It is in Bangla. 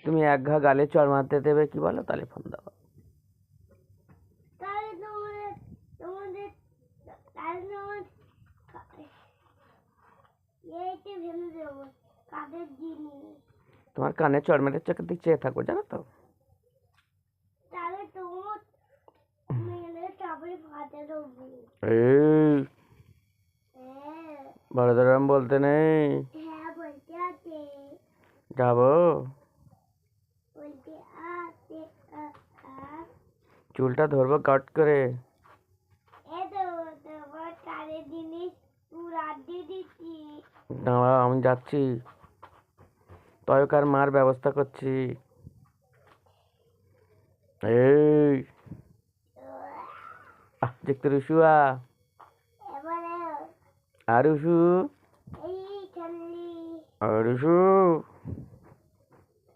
তুমি এক ঘা গালে চড় মারতে দেবে কি বলো, তাহলে ফোন দাও। তোমার কানে চড় মেরে চোখের দিক চেয়ে থাকো, জানো তো। এই বড়দরাম বলতে নেই, যাবো। চুলটা ধরবো কাট করে। দাঁড়া, আমি যাচ্ছি, তয়কার মার ব্যবস্থা করছি। এই দেখতে রুসুয়া আর রুসু, রুসু